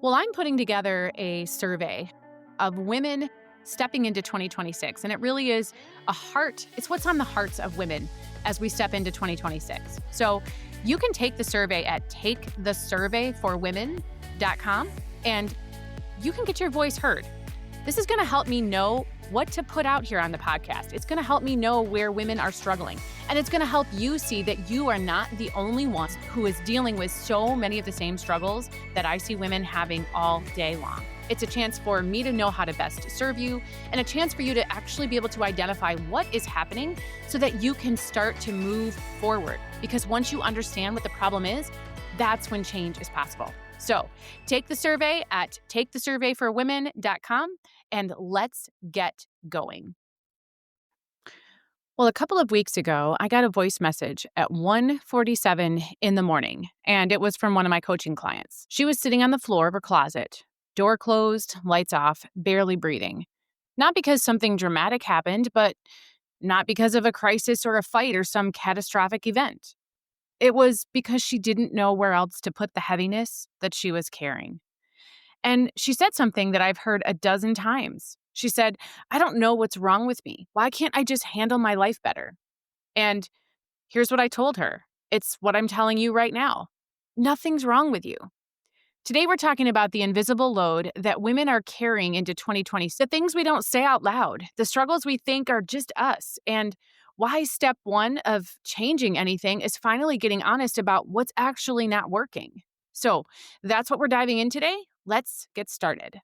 Well, I'm putting together a survey of women stepping into 2026, and it really is it's what's on the hearts of women as we step into 2026. So you can take the survey at takethesurveyforwomen.com and you can get your voice heard. This is going to help me know what to put out here on the podcast. It's going to help me know where women are struggling. And it's going to help you see that you are not the only one who is dealing with so many of the same struggles that I see women having all day long. It's a chance for me to know how to best serve you and a chance for you to actually be able to identify what is happening so that you can start to move forward. Because once you understand what the problem is, that's when change is possible. So take the survey at takethesurveyforwomen.com and let's get going. Well, a couple of weeks ago, I got a voice message at 1:47 in the morning, and it was from one of my coaching clients. She was sitting on the floor of her closet, door closed, lights off, barely breathing. Not because something dramatic happened, but not because of a crisis or a fight or some catastrophic event. It was because she didn't know where else to put the heaviness that she was carrying. And she said something that I've heard a dozen times. She said, "I don't know what's wrong with me. Why can't I just handle my life better?" And here's what I told her. It's what I'm telling you right now. Nothing's wrong with you. Today, we're talking about the invisible load that women are carrying into 2020, the things we don't say out loud, the struggles we think are just us, and why step one of changing anything is finally getting honest about what's actually not working. So that's what we're diving in today. Let's get started.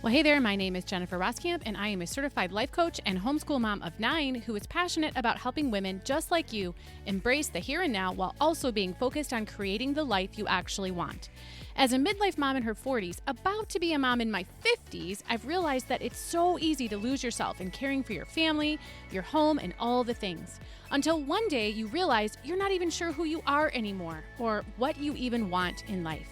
Well, hey there, my name is Jennifer Roskamp, and I am a certified life coach and homeschool mom of 9 who is passionate about helping women just like you embrace the here and now while also being focused on creating the life you actually want. As a midlife mom in her 40s, about to be a mom in my 50s, I've realized that it's so easy to lose yourself in caring for your family, your home, and all the things. Until one day you realize you're not even sure who you are anymore or what you even want in life.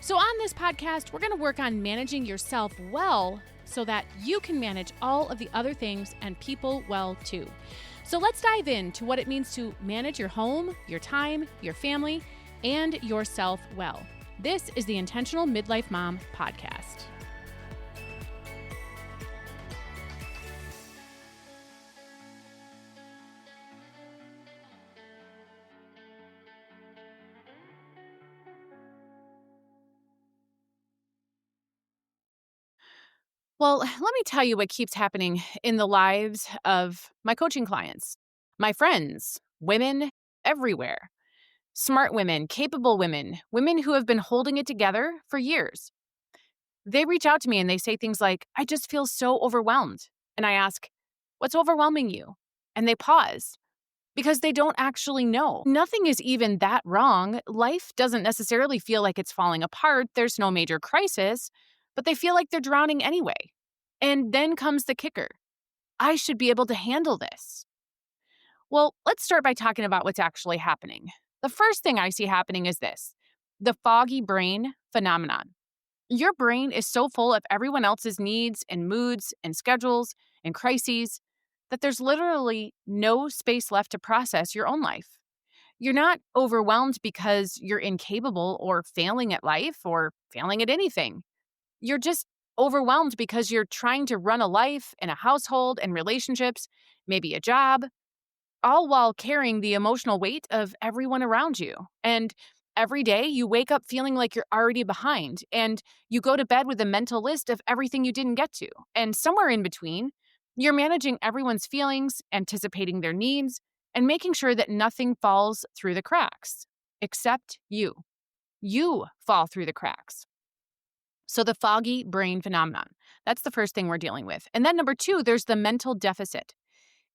So on this podcast, we're going to work on managing yourself well so that you can manage all of the other things and people well too. So let's dive into what it means to manage your home, your time, your family, and yourself well. This is the Intentional Midlife Mom Podcast. Well, let me tell you what keeps happening in the lives of my coaching clients, my friends, women everywhere, smart women, capable women, women who have been holding it together for years. They reach out to me and they say things like, "I just feel so overwhelmed." And I ask, "What's overwhelming you?" And they pause because they don't actually know. Nothing is even that wrong. Life doesn't necessarily feel like it's falling apart. There's no major crisis, but they feel like they're drowning anyway. And then comes the kicker. I should be able to handle this. Well, let's start by talking about what's actually happening. The first thing I see happening is this: the foggy brain phenomenon. Your brain is so full of everyone else's needs and moods and schedules and crises that there's literally no space left to process your own life. You're not overwhelmed because you're incapable or failing at life or failing at anything. You're just overwhelmed because you're trying to run a life and a household and relationships, maybe a job, all while carrying the emotional weight of everyone around you. And every day you wake up feeling like you're already behind, and you go to bed with a mental list of everything you didn't get to. And somewhere in between, you're managing everyone's feelings, anticipating their needs, and making sure that nothing falls through the cracks, except you. You fall through the cracks. So the foggy brain phenomenon, that's the first thing we're dealing with. And then number 2, there's the mental deficit.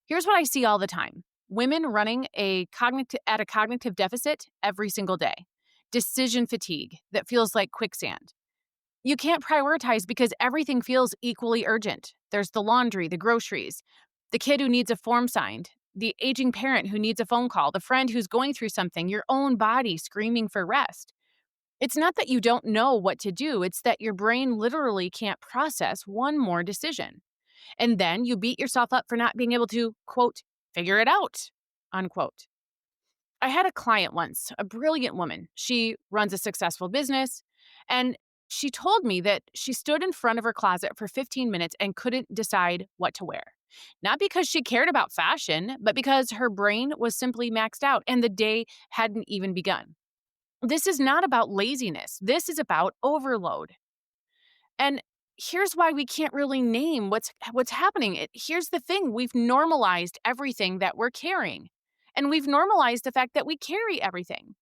Here's what I see all the time. Women running at a cognitive deficit every single day. Decision fatigue that feels like quicksand. You can't prioritize because everything feels equally urgent. There's the laundry, the groceries, the kid who needs a form signed, the aging parent who needs a phone call, the friend who's going through something, your own body screaming for rest. It's not that you don't know what to do. It's that your brain literally can't process one more decision. And then you beat yourself up for not being able to, quote, figure it out, unquote. I had a client once, a brilliant woman. She runs a successful business, and she told me that she stood in front of her closet for 15 minutes and couldn't decide what to wear. Not because she cared about fashion, but because her brain was simply maxed out and the day hadn't even begun. This is not about laziness. This is about overload. And here's why we can't really name what's happening. Here's the thing, we've normalized everything that we're carrying. And we've normalized the fact that we carry everything.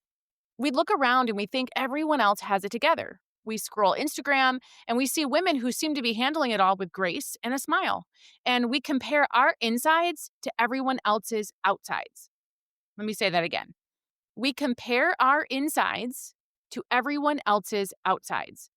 We look around and we think everyone else has it together. We scroll Instagram and we see women who seem to be handling it all with grace and a smile. And we compare our insides to everyone else's outsides. Let me say that again. We compare our insides to everyone else's outsides.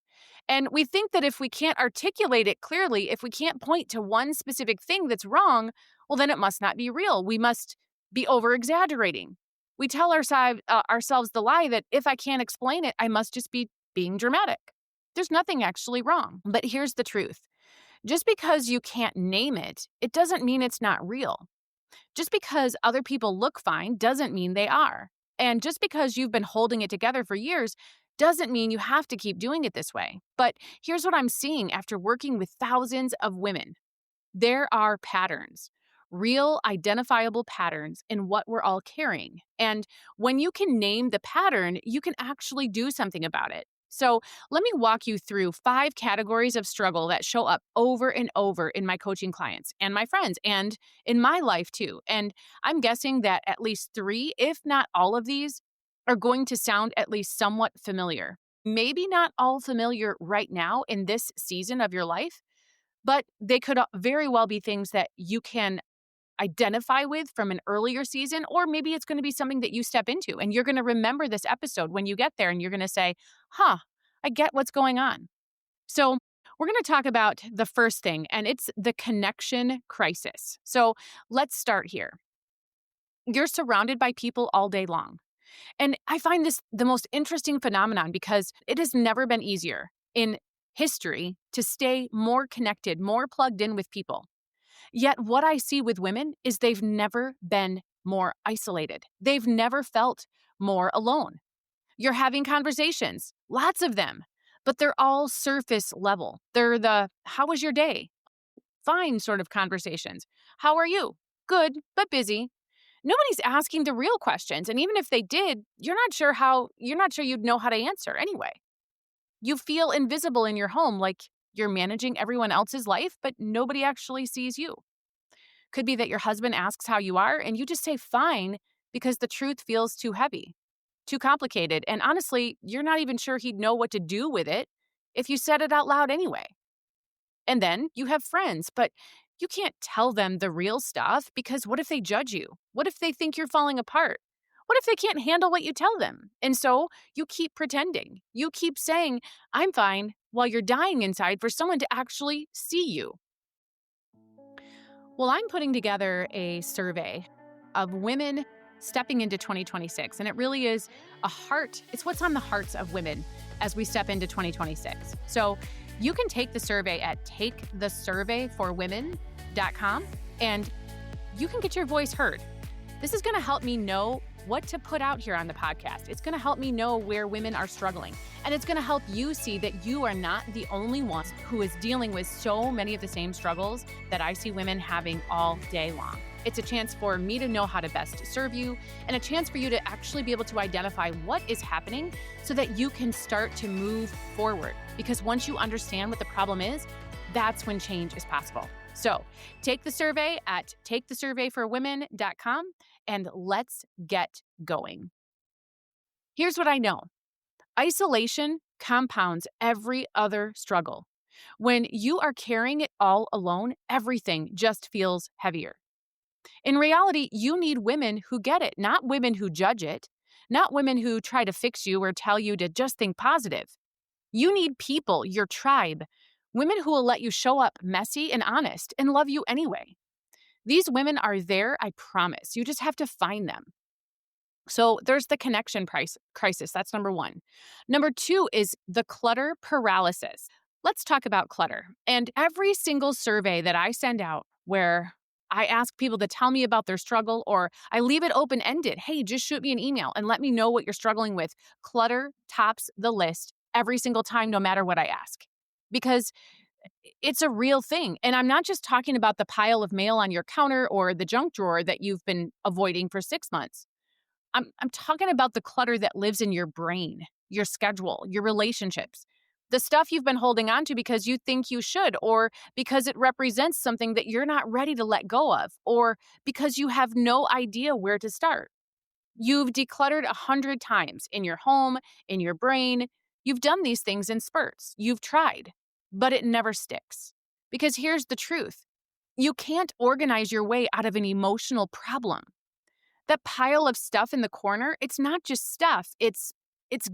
And we think that if we can't articulate it clearly, if we can't point to one specific thing that's wrong, well, then it must not be real. We must be over exaggerating. We tell ourselves the lie that if I can't explain it, I must just be being dramatic. There's nothing actually wrong. But here's the truth. Just because you can't name it, it doesn't mean it's not real. Just because other people look fine doesn't mean they are. And just because you've been holding it together for years doesn't mean you have to keep doing it this way. But here's what I'm seeing after working with thousands of women. There are patterns, real identifiable patterns in what we're all carrying. And when you can name the pattern, you can actually do something about it. So let me walk you through 5 categories of struggle that show up over and over in my coaching clients and my friends and in my life too. And I'm guessing that at least 3, if not all of these, are going to sound at least somewhat familiar. Maybe not all familiar right now in this season of your life, but they could very well be things that you can identify with from an earlier season, or maybe it's going to be something that you step into and you're going to remember this episode when you get there and you're going to say, I get what's going on. So we're going to talk about the first thing, and it's the connection crisis. So let's start here. You're surrounded by people all day long. And I find this the most interesting phenomenon because it has never been easier in history to stay more connected, more plugged in with people. Yet what I see with women is they've never been more isolated. They've never felt more alone. You're having conversations, lots of them, but they're all surface level. They're the, how was your day? Fine sort of conversations. How are you? Good, but busy. Nobody's asking the real questions. And even if they did, you're not sure you'd know how to answer anyway. You feel invisible in your home, like you're managing everyone else's life, but nobody actually sees you. Could be that your husband asks how you are and you just say fine because the truth feels too heavy, too complicated. And honestly, you're not even sure he'd know what to do with it if you said it out loud anyway. And then you have friends, but you can't tell them the real stuff because what if they judge you? What if they think you're falling apart? What if they can't handle what you tell them? And so you keep pretending. You keep saying, I'm fine, while you're dying inside for someone to actually see you. Well, I'm putting together a survey of women stepping into 2026, and it really is it's what's on the hearts of women as we step into 2026. So you can take the survey at takethesurveyforwomen.com, and you can get your voice heard. This is going to help me know what to put out here on the podcast. It's going to help me know where women are struggling. And it's going to help you see that you are not the only one who is dealing with so many of the same struggles that I see women having all day long. It's a chance for me to know how to best serve you and a chance for you to actually be able to identify what is happening so that you can start to move forward. Because once you understand what the problem is, that's when change is possible. So take the survey at takethesurveyforwomen.com and let's get going. Here's what I know. Isolation compounds every other struggle. When you are carrying it all alone, everything just feels heavier. In reality, you need women who get it, not women who judge it, not women who try to fix you or tell you to just think positive. You need people, your tribe, women who will let you show up messy and honest and love you anyway. These women are there, I promise. You just have to find them. So there's the connection crisis. That's number 1. Number 2 is the clutter paralysis. Let's talk about clutter. And every single survey that I send out where I ask people to tell me about their struggle or I leave it open ended. Hey, just shoot me an email and let me know what you're struggling with. Clutter tops the list every single time, no matter what I ask, because it's a real thing. And I'm not just talking about the pile of mail on your counter or the junk drawer that you've been avoiding for 6 months. I'm talking about the clutter that lives in your brain, your schedule, your relationships, the stuff you've been holding on to because you think you should, or because it represents something that you're not ready to let go of, or because you have no idea where to start. You've decluttered 100 times in your home, in your brain. You've done these things in spurts. You've tried, but it never sticks. Because here's the truth: you can't organize your way out of an emotional problem. That pile of stuff in the corner, it's not just stuff, it's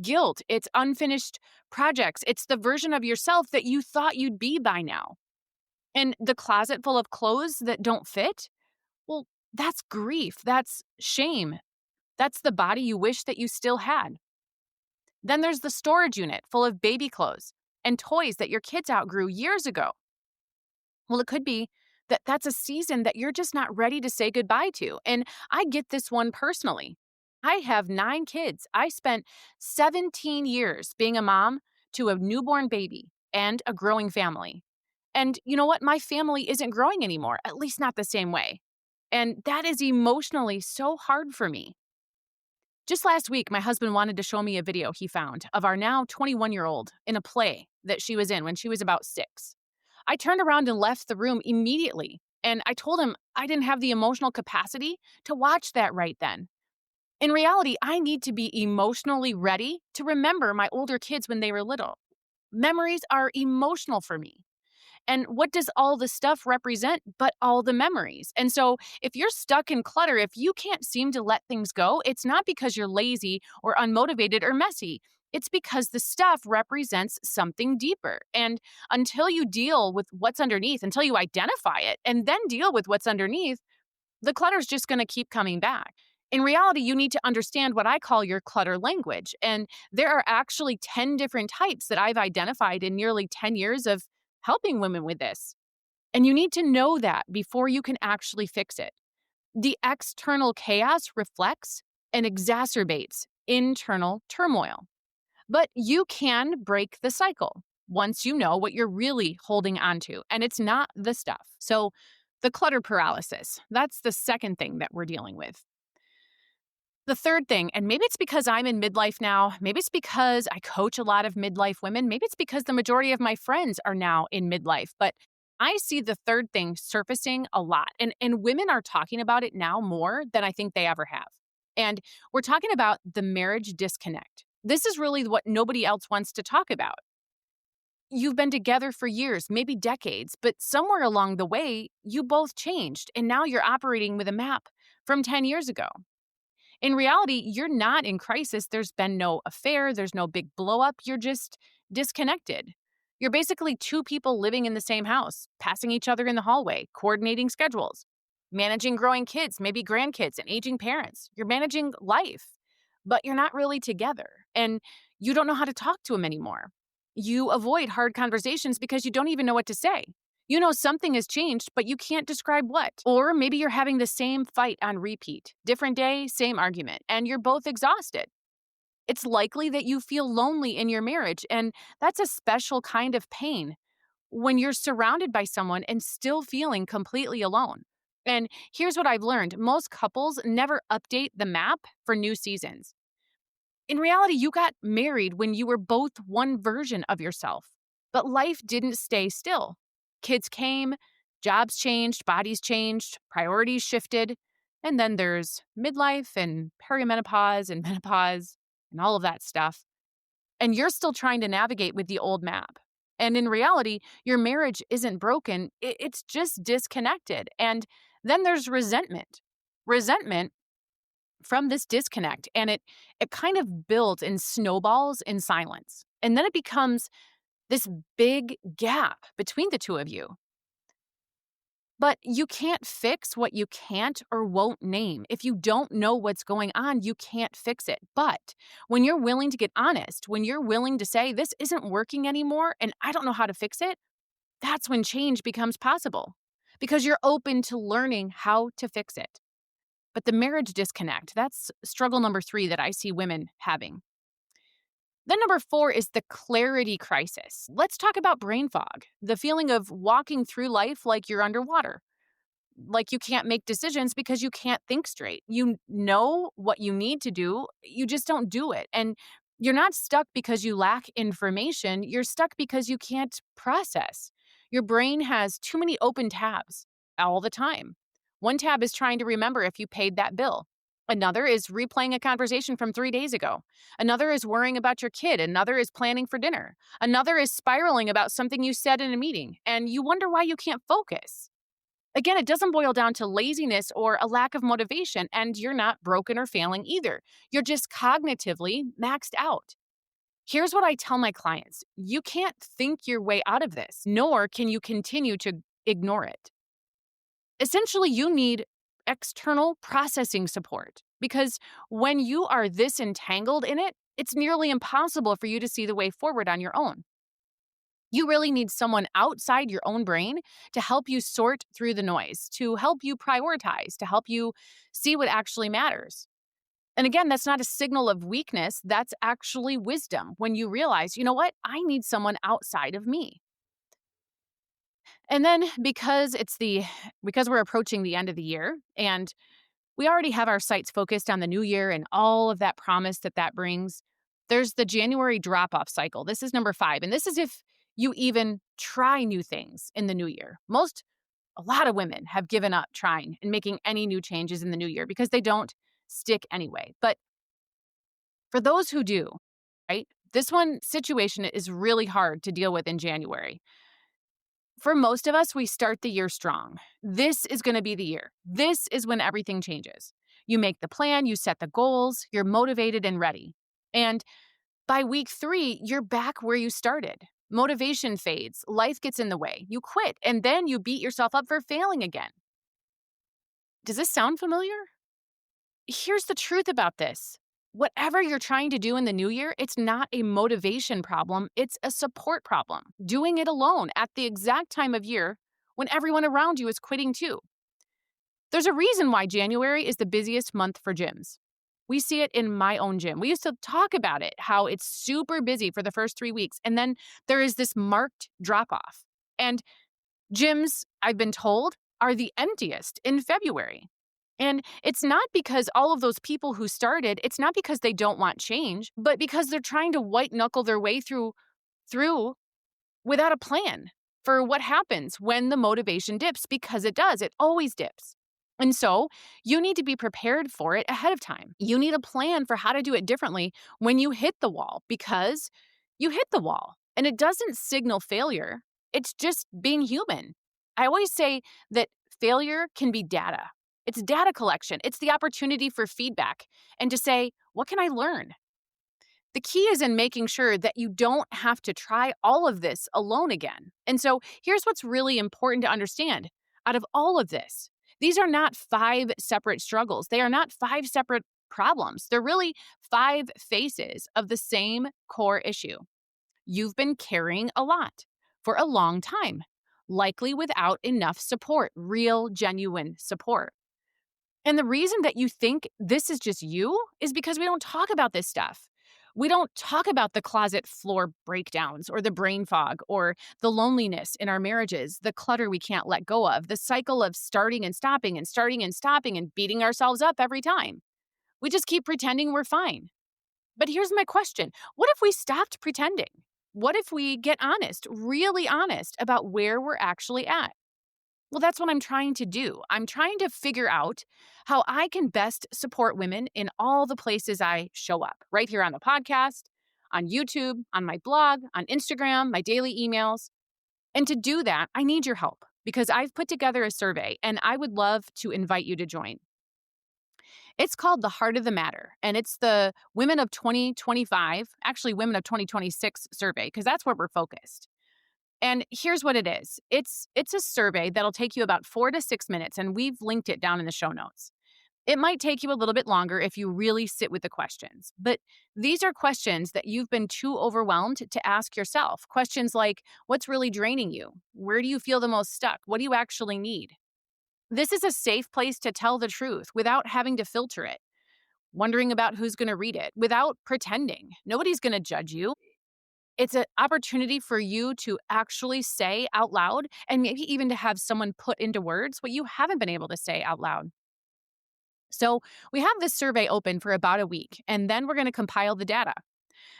guilt, it's unfinished projects, it's the version of yourself that you thought you'd be by now. And the closet full of clothes that don't fit, well, that's grief, that's shame, that's the body you wish that you still had. Then there's the storage unit full of baby clothes and toys that your kids outgrew years ago. Well, it could be that that's a season that you're just not ready to say goodbye to. And I get this one personally. I have 9 kids. I spent 17 years being a mom to a newborn baby and a growing family. And you know what? My family isn't growing anymore, at least not the same way. And that is emotionally so hard for me. Just last week, my husband wanted to show me a video he found of our now 21-year-old in a play that she was in when she was about 6. I turned around and left the room immediately, and I told him I didn't have the emotional capacity to watch that right then. In reality, I need to be emotionally ready to remember my older kids when they were little. Memories are emotional for me. And what does all the stuff represent but all the memories? And so, if you're stuck in clutter, if you can't seem to let things go, it's not because you're lazy or unmotivated or messy. It's because the stuff represents something deeper. And until you deal with what's underneath, until you identify it and then deal with what's underneath, the clutter's just going to keep coming back. In reality, you need to understand what I call your clutter language. And there are actually 10 different types that I've identified in nearly 10 years of helping women with this. And you need to know that before you can actually fix it. The external chaos reflects and exacerbates internal turmoil. But you can break the cycle once you know what you're really holding on to, and it's not the stuff. So, the clutter paralysis, that's the second thing that we're dealing with. The third thing, and maybe it's because I'm in midlife now, maybe it's because I coach a lot of midlife women, maybe it's because the majority of my friends are now in midlife, but I see the third thing surfacing a lot. And women are talking about it now more than I think they ever have. And we're talking about the marriage disconnect. This is really what nobody else wants to talk about. You've been together for years, maybe decades, but somewhere along the way, you both changed, and now you're operating with a map from 10 years ago. In reality, you're not in crisis. There's been no affair, there's no big blow up. You're just disconnected. You're basically two people living in the same house, passing each other in the hallway, coordinating schedules, managing growing kids, maybe grandkids, and aging parents. You're managing life, but you're not really together. And you don't know how to talk to them anymore. You avoid hard conversations because you don't even know what to say. You know something has changed, but you can't describe what. Or maybe you're having the same fight on repeat. Different day, same argument, and you're both exhausted. It's likely that you feel lonely in your marriage, and that's a special kind of pain when you're surrounded by someone and still feeling completely alone. And here's what I've learned: most couples never update the map for new seasons. In reality, you got married when you were both one version of yourself, but life didn't stay still. Kids came, jobs changed, bodies changed, priorities shifted, and then there's midlife and perimenopause and menopause and all of that stuff. And you're still trying to navigate with the old map. And in reality, your marriage isn't broken, it's just disconnected. And then there's resentment. Resentment from this disconnect, and it kind of builds and snowballs in silence. And then it becomes this big gap between the two of you. But you can't fix what you can't or won't name. If you don't know what's going on, you can't fix it. But when you're willing to get honest, when you're willing to say, this isn't working anymore and I don't know how to fix it, that's when change becomes possible because you're open to learning how to fix it. But the marriage disconnect, that's struggle number 3 that I see women having. Then number 4 is the clarity crisis. Let's talk about brain fog, the feeling of walking through life like you're underwater, like you can't make decisions because you can't think straight. You know what you need to do, you just don't do it. And you're not stuck because you lack information, you're stuck because you can't process. Your brain has too many open tabs all the time. One tab is trying to remember if you paid that bill. Another is replaying a conversation from 3 days ago. Another is worrying about your kid. Another is planning for dinner. Another is spiraling about something you said in a meeting, and you wonder why you can't focus. Again, it doesn't boil down to laziness or a lack of motivation, and you're not broken or failing either. You're just cognitively maxed out. Here's what I tell my clients: you can't think your way out of this, nor can you continue to ignore it. Essentially, you need external processing support because when you are this entangled in it, it's nearly impossible for you to see the way forward on your own. You really need someone outside your own brain to help you sort through the noise, to help you prioritize, to help you see what actually matters. And again, that's not a signal of weakness, that's actually wisdom when you realize, you know what, I need someone outside of me. And then because we're approaching the end of the year and we already have our sights focused on the new year and all of that promise that brings, there's the January drop-off cycle. This is number 5, and this is if you even try new things in the new year. A lot of women have given up trying and making any new changes in the new year because they don't stick anyway. But for those who do, right, this one situation is really hard to deal with in January. For most of us, we start the year strong. This is going to be the year. This is when everything changes. You make the plan, you set the goals, you're motivated and ready. And by week 3, you're back where you started. Motivation fades, life gets in the way, you quit, and then you beat yourself up for failing again. Does this sound familiar? Here's the truth about this. Whatever you're trying to do in the new year, it's not a motivation problem, it's a support problem. Doing it alone at the exact time of year when everyone around you is quitting too. There's a reason why January is the busiest month for gyms. We see it in my own gym. We used to talk about it, how it's super busy for the first 3 weeks, and then there is this marked drop off. And gyms, I've been told, are the emptiest in February. And it's not because all of those people who started, it's not because they don't want change, but because they're trying to white knuckle their way through without a plan for what happens when the motivation dips, because it does. It always dips. And so you need to be prepared for it ahead of time. You need a plan for how to do it differently when you hit the wall, because you hit the wall and it doesn't signal failure. It's just being human. I always say that failure can be data. It's data collection. It's the opportunity for feedback and to say, what can I learn? The key is in making sure that you don't have to try all of this alone again. And so here's what's really important to understand. Out of all of this, these are not 5 separate struggles. They are not 5 separate problems. They're really 5 faces of the same core issue. You've been carrying a lot for a long time, likely without enough support, real, genuine support. And the reason that you think this is just you is because we don't talk about this stuff. We don't talk about the closet floor breakdowns or the brain fog or the loneliness in our marriages, the clutter we can't let go of, the cycle of starting and stopping and starting and stopping and beating ourselves up every time. We just keep pretending we're fine. But here's my question. What if we stopped pretending? What if we get honest, really honest about where we're actually at? Well, that's what I'm trying to do. I'm trying to figure out how I can best support women in all the places I show up, right here on the podcast, on YouTube, on my blog, on Instagram, my daily emails. And to do that, I need your help because I've put together a survey and I would love to invite you to join. It's called The Heart of the Matter, and it's the Women of 2025, actually Women of 2026 survey, because that's where we're focused. And here's what it is. It's a survey that'll take you about 4 to 6 minutes, and we've linked it down in the show notes. It might take you a little bit longer if you really sit with the questions, but these are questions that you've been too overwhelmed to ask yourself. Questions like, what's really draining you? Where do you feel the most stuck? What do you actually need? This is a safe place to tell the truth without having to filter it, wondering about who's going to read it, without pretending. Nobody's going to judge you. It's an opportunity for you to actually say out loud and maybe even to have someone put into words what you haven't been able to say out loud. So we have this survey open for about a week, and then we're going to compile the data.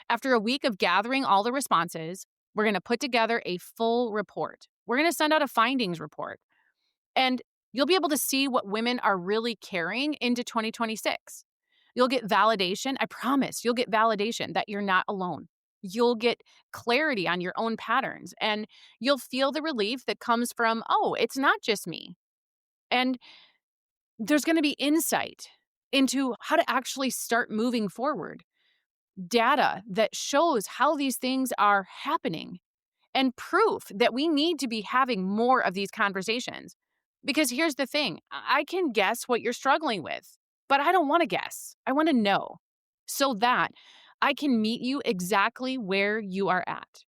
After a week of gathering all the responses, we're going to put together a full report. We're going to send out a findings report, and you'll be able to see what women are really carrying into 2026. You'll get validation. I promise you'll get validation that you're not alone. You'll get clarity on your own patterns, and you'll feel the relief that comes from, oh, it's not just me. And there's going to be insight into how to actually start moving forward, data that shows how these things are happening, and proof that we need to be having more of these conversations. Because here's the thing, I can guess what you're struggling with, but I don't want to guess. I want to know so that I can meet you exactly where you are at.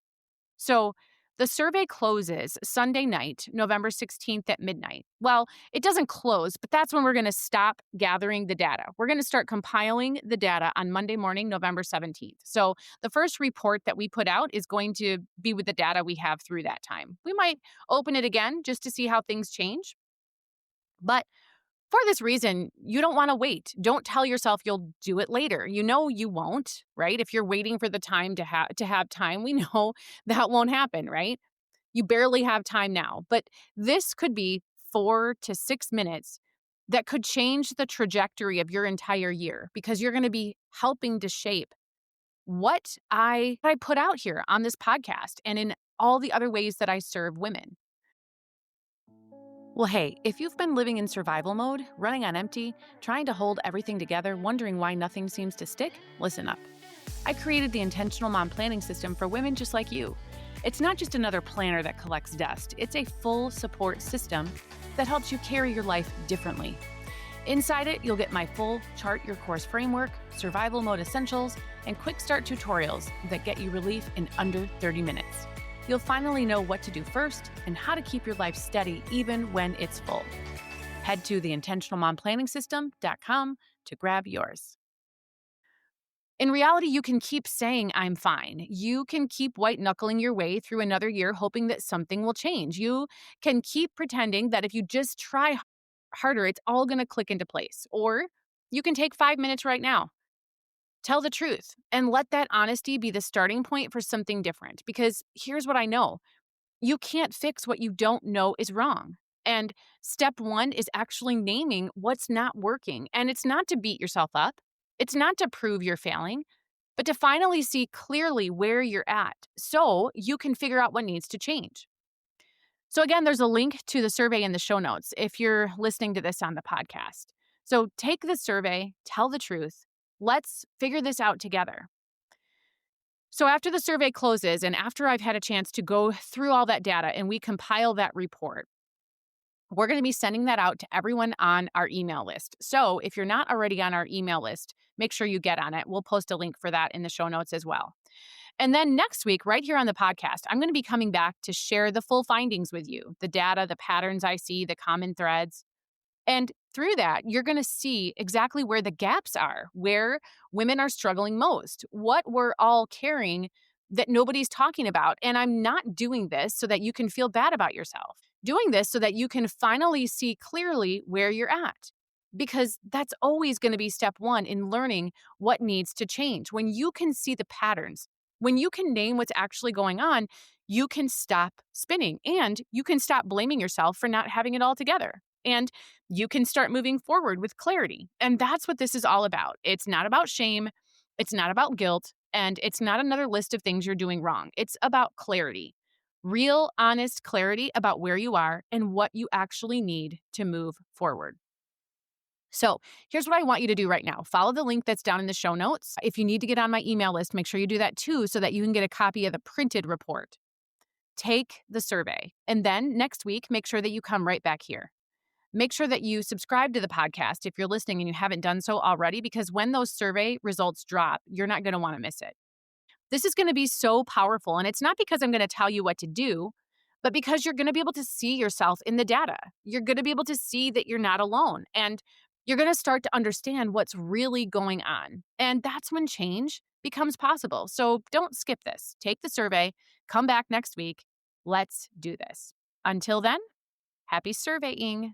So the survey closes Sunday night, November 16th at midnight. Well, it doesn't close, but that's when we're going to stop gathering the data. We're going to start compiling the data on Monday morning, November 17th. So the first report that we put out is going to be with the data we have through that time. We might open it again just to see how things change. But for this reason, you don't want to wait. Don't tell yourself you'll do it later. You know you won't, right? If you're waiting for the time to have time, we know that won't happen, right? You barely have time now. But this could be 4 to 6 minutes that could change the trajectory of your entire year, because you're going to be helping to shape what I put out here on this podcast and in all the other ways that I serve women. Well, hey, if you've been living in survival mode, running on empty, trying to hold everything together, wondering why nothing seems to stick, listen up. I created the Intentional Mom Planning System for women just like you. It's not just another planner that collects dust. It's a full support system that helps you carry your life differently. Inside it, you'll get my full Chart Your Course framework, survival mode essentials, and quick start tutorials that get you relief in under 30 minutes. You'll finally know what to do first and how to keep your life steady even when it's full. Head to theintentionalmomplanningsystem.com to grab yours. In reality, you can keep saying, I'm fine. You can keep white-knuckling your way through another year hoping that something will change. You can keep pretending that if you just try harder, it's all going to click into place. Or you can take 5 minutes right now. Tell the truth and let that honesty be the starting point for something different. Because here's what I know. You can't fix what you don't know is wrong. And step 1 is actually naming what's not working. And it's not to beat yourself up. It's not to prove you're failing, but to finally see clearly where you're at so you can figure out what needs to change. So again, there's a link to the survey in the show notes if you're listening to this on the podcast. So take the survey, tell the truth. Let's figure this out together. So after the survey closes and after I've had a chance to go through all that data and we compile that report, we're going to be sending that out to everyone on our email list. So if you're not already on our email list, make sure you get on it. We'll post a link for that in the show notes as well. And then next week, right here on the podcast, I'm going to be coming back to share the full findings with you, the data, the patterns I see, the common threads. And through that, you're going to see exactly where the gaps are, where women are struggling most, what we're all carrying that nobody's talking about. And I'm not doing this so that you can feel bad about yourself. Doing this so that you can finally see clearly where you're at. Because that's always going to be step 1 in learning what needs to change. When you can see the patterns, when you can name what's actually going on, you can stop spinning and you can stop blaming yourself for not having it all together. And you can start moving forward with clarity. And that's what this is all about. It's not about shame. It's not about guilt. And it's not another list of things you're doing wrong. It's about clarity. Real, honest clarity about where you are and what you actually need to move forward. So here's what I want you to do right now. Follow the link that's down in the show notes. If you need to get on my email list, make sure you do that too so that you can get a copy of the printed report. Take the survey. And then next week, make sure that you come right back here. Make sure that you subscribe to the podcast if you're listening and you haven't done so already, because when those survey results drop, you're not going to want to miss it. This is going to be so powerful. And it's not because I'm going to tell you what to do, but because you're going to be able to see yourself in the data. You're going to be able to see that you're not alone. And you're going to start to understand what's really going on. And that's when change becomes possible. So don't skip this. Take the survey, come back next week. Let's do this. Until then, happy surveying.